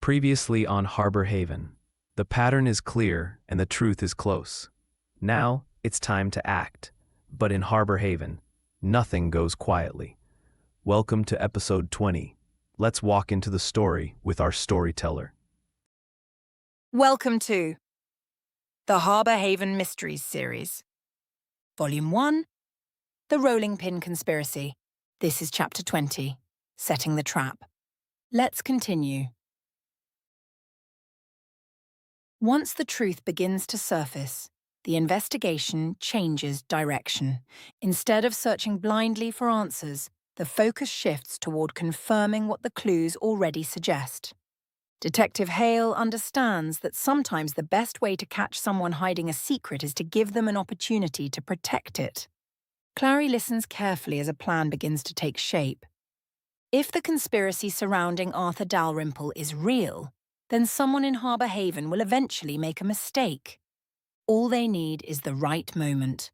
Previously on Harbor Haven. The pattern is clear and the truth is close. Now, it's time to act. But in Harbor Haven, nothing goes quietly. Welcome to episode 20. Let's walk into the story with our storyteller. Welcome to the Harbor Haven Mysteries series. Volume 1, The Rolling Pin Conspiracy. This is Chapter 20, Setting the Trap. Let's continue. Once the truth begins to surface, the investigation changes direction. Instead of searching blindly for answers, the focus shifts toward confirming what the clues already suggest. Detective Hale understands that sometimes the best way to catch someone hiding a secret is to give them an opportunity to protect it. Clary listens carefully as a plan begins to take shape. If the conspiracy surrounding Arthur Dalrymple is real, then someone in Harbor Haven will eventually make a mistake. All they need is the right moment.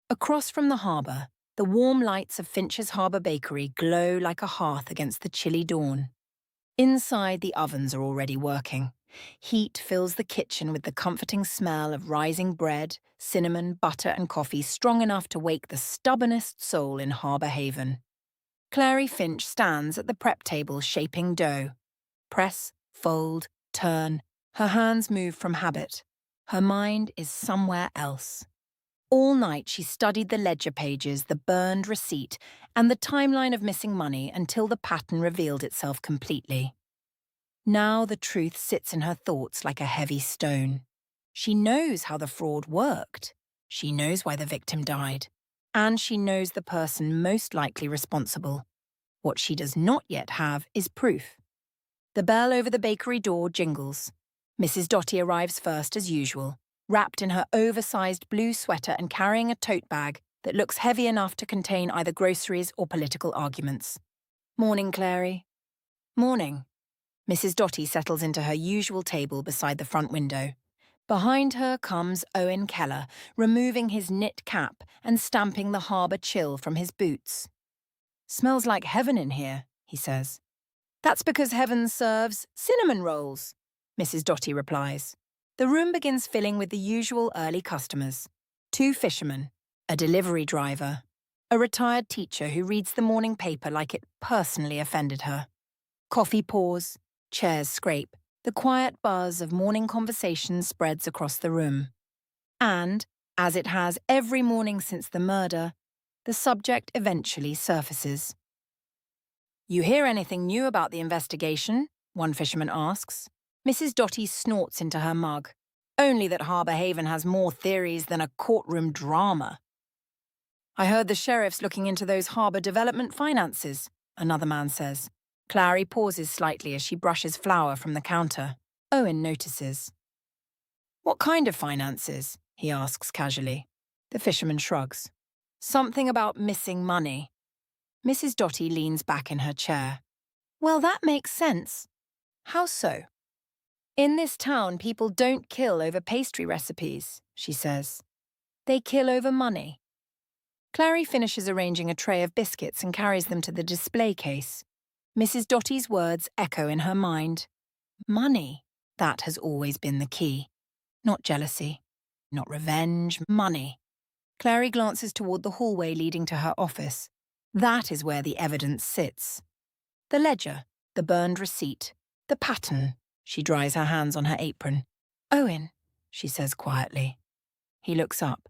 Across from the harbour, the warm lights of Finch's Harbour Bakery glow like a hearth against the chilly dawn. Inside, the ovens are already working. Heat fills the kitchen with the comforting smell of rising bread, cinnamon, butter and coffee strong enough to wake the stubbornest soul in Harbor Haven. Clary Finch stands at the prep table shaping dough. Press, fold, turn. Her hands move from habit. Her mind is somewhere else. All night she studied the ledger pages, the burned receipt, and the timeline of missing money until the pattern revealed itself completely. Now the truth sits in her thoughts like a heavy stone. She knows how the fraud worked. She knows why the victim died. And she knows the person most likely responsible. What she does not yet have is proof. The bell over the bakery door jingles. Mrs. Dotty arrives first as usual, wrapped in her oversized blue sweater and carrying a tote bag that looks heavy enough to contain either groceries or political arguments. Morning, Clary. Morning. Mrs. Dotty settles into her usual table beside the front window. Behind her comes Owen Keller, removing his knit cap and stamping the harbour chill from his boots. Smells like heaven in here, he says. That's because heaven serves cinnamon rolls, Mrs. Dotty replies. The room begins filling with the usual early customers. 2 fishermen, a delivery driver, a retired teacher who reads the morning paper like it personally offended her. Coffee pours, chairs scrape. The quiet buzz of morning conversation spreads across the room. And, as it has every morning since the murder, the subject eventually surfaces. You hear anything new about the investigation? One fisherman asks. Mrs. Dotty snorts into her mug. Only that Harbor Haven has more theories than a courtroom drama. I heard the sheriff's looking into those harbour development finances, another man says. Clary pauses slightly as she brushes flour from the counter. Owen notices. What kind of finances? He asks casually. The fisherman shrugs. Something about missing money. Mrs. Dotty leans back in her chair. Well, that makes sense. How so? In this town, people don't kill over pastry recipes, she says. They kill over money. Clary finishes arranging a tray of biscuits and carries them to the display case. Mrs. Dotty's words echo in her mind. Money. That has always been the key. Not jealousy. Not revenge. Money. Clary glances toward the hallway leading to her office. That is where the evidence sits. The ledger, the burned receipt, the pattern. She dries her hands on her apron. Owen, she says quietly. He looks up.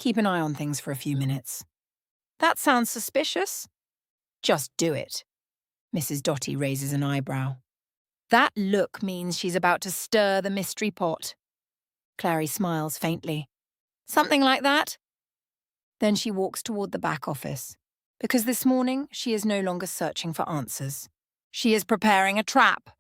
Keep an eye on things for a few minutes. That sounds suspicious. Just do it. Mrs. Dotty raises an eyebrow. That look means she's about to stir the mystery pot. Clary smiles faintly. Something like that? Then she walks toward the back office. Because this morning, she is no longer searching for answers. She is preparing a trap.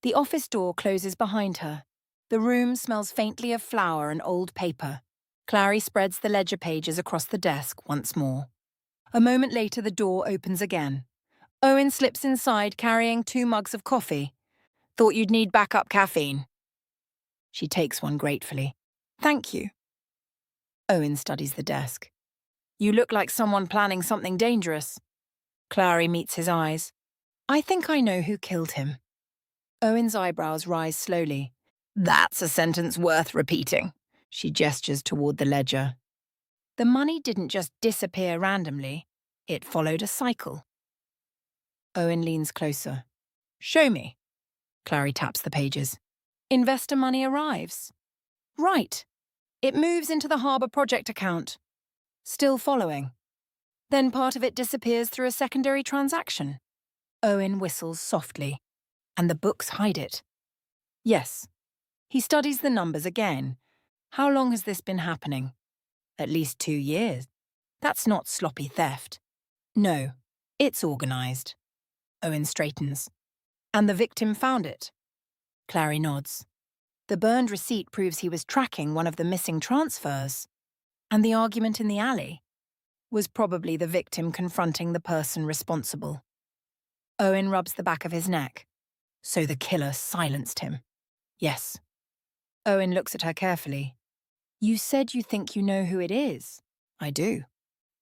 The office door closes behind her. The room smells faintly of flour and old paper. Clary spreads the ledger pages across the desk once more. A moment later, the door opens again. Owen slips inside carrying 2 mugs of coffee. Thought you'd need backup caffeine. She takes one gratefully. Thank you. Owen studies the desk. You look like someone planning something dangerous. Clary meets his eyes. I think I know who killed him. Owen's eyebrows rise slowly. That's a sentence worth repeating. She gestures toward the ledger. The money didn't just disappear randomly. It followed a cycle. Owen leans closer. Show me. Clary taps the pages. Investor money arrives. Right. It moves into the harbour project account. Still following. Then part of it disappears through a secondary transaction. Owen whistles softly, and the books hide it. Yes. He studies the numbers again. How long has this been happening? At least 2 years. That's not sloppy theft. No, it's organised. Owen straightens. And the victim found it. Clary nods. The burned receipt proves he was tracking one of the missing transfers. And the argument in the alley was probably the victim confronting the person responsible. Owen rubs the back of his neck. So the killer silenced him. Yes. Owen looks at her carefully. You said you think you know who it is. I do.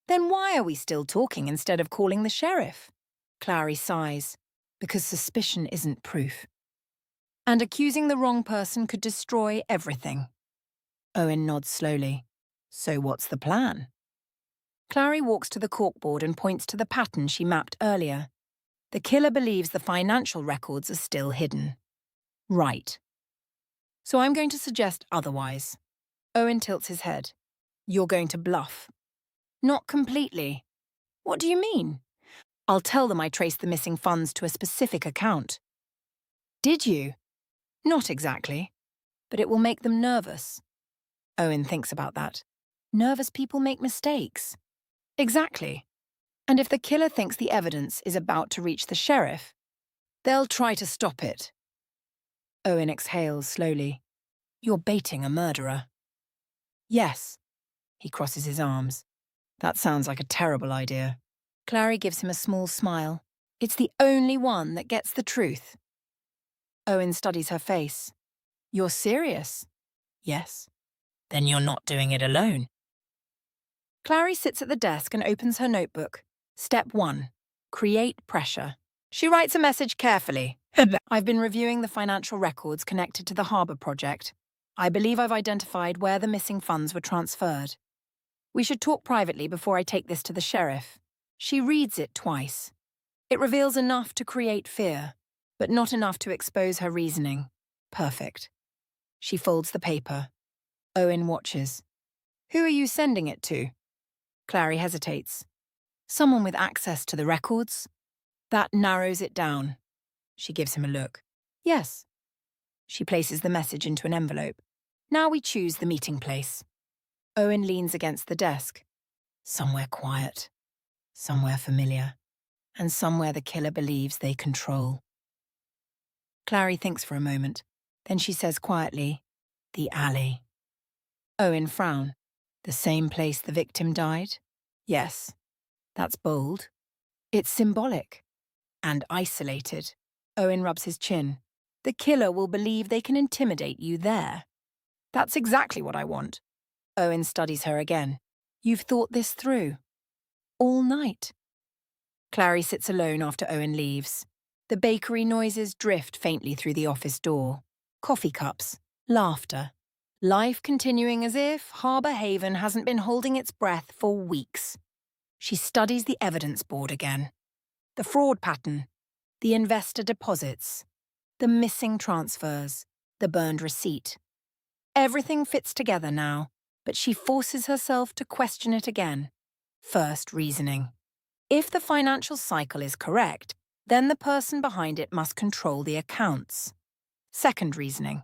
Then why are we still talking instead of calling the sheriff? Clary sighs, because suspicion isn't proof. And accusing the wrong person could destroy everything. Owen nods slowly. So what's the plan? Clary walks to the corkboard and points to the pattern she mapped earlier. The killer believes the financial records are still hidden. Right. So I'm going to suggest otherwise. Owen tilts his head. You're going to bluff. Not completely. What do you mean? I'll tell them I traced the missing funds to a specific account. Did you? Not exactly. But it will make them nervous. Owen thinks about that. Nervous people make mistakes. Exactly. And if the killer thinks the evidence is about to reach the sheriff, they'll try to stop it. Owen exhales slowly. You're baiting a murderer. Yes. He crosses his arms. That sounds like a terrible idea. Clary gives him a small smile. It's the only one that gets the truth. Owen studies her face. You're serious? Yes. Then you're not doing it alone. Clary sits at the desk and opens her notebook. Step 1. Create pressure. She writes a message carefully. I've been reviewing the financial records connected to the harbour project. I believe I've identified where the missing funds were transferred. We should talk privately before I take this to the sheriff. She reads it twice. It reveals enough to create fear, but not enough to expose her reasoning. Perfect. She folds the paper. Owen watches. Who are you sending it to? Clary hesitates. Someone with access to the records? That narrows it down. She gives him a look. Yes. She places the message into an envelope. Now we choose the meeting place. Owen leans against the desk. Somewhere quiet. Somewhere familiar. And somewhere the killer believes they control. Clary thinks for a moment. Then she says quietly, the alley. Owen frown. The same place the victim died? Yes. That's bold. It's symbolic. And isolated. Owen rubs his chin. The killer will believe they can intimidate you there. That's exactly what I want. Owen studies her again. You've thought this through. All night. Clary sits alone after Owen leaves. The bakery noises drift faintly through the office door. Coffee cups. Laughter. Life continuing as if Harbour Haven hasn't been holding its breath for weeks. She studies the evidence board again. The fraud pattern. The investor deposits. The missing transfers. The burned receipt. Everything fits together now, but she forces herself to question it again. First, reasoning. If the financial cycle is correct, then the person behind it must control the accounts. Second, reasoning.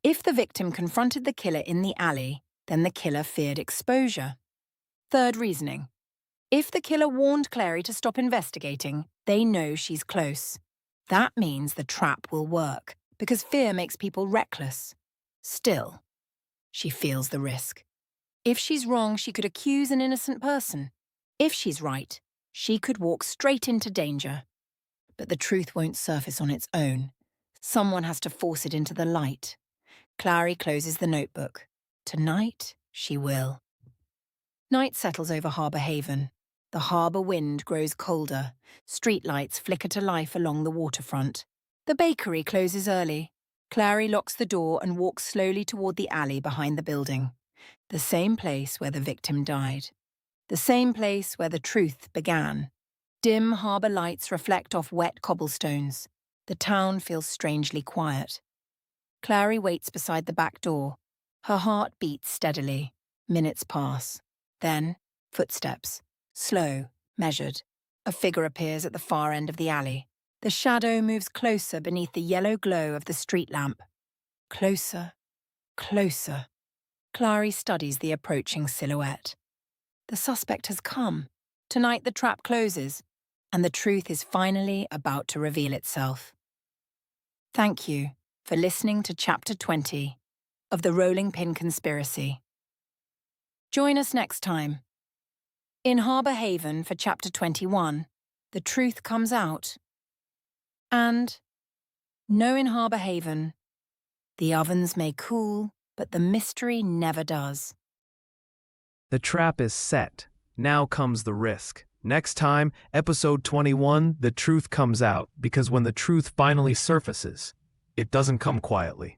If the victim confronted the killer in the alley, then the killer feared exposure. Third, reasoning. If the killer warned Clary to stop investigating, they know she's close. That means the trap will work, because fear makes people reckless. Still, she feels the risk. If she's wrong, she could accuse an innocent person. If she's right, she could walk straight into danger. But the truth won't surface on its own. Someone has to force it into the light. Clary closes the notebook. Tonight, she will. Night settles over Harbour Haven. The harbour wind grows colder. Streetlights flicker to life along the waterfront. The bakery closes early. Clary locks the door and walks slowly toward the alley behind the building. The same place where the victim died. The same place where the truth began. Dim harbour lights reflect off wet cobblestones. The town feels strangely quiet. Clary waits beside the back door. Her heart beats steadily. Minutes pass. Then, footsteps. Slow, measured. A figure appears at the far end of the alley. The shadow moves closer beneath the yellow glow of the street lamp. Closer, closer. Clary studies the approaching silhouette. The suspect has come. Tonight the trap closes, and the truth is finally about to reveal itself. Thank you for listening to Chapter 20 of The Rolling Pin Conspiracy. Join us next time. In Harbour Haven for Chapter 21, the truth comes out. And, know in Harbour Haven, the ovens may cool, but the mystery never does. The trap is set. Now comes the risk. Next time, episode 21, the truth comes out, because when the truth finally surfaces, it doesn't come quietly.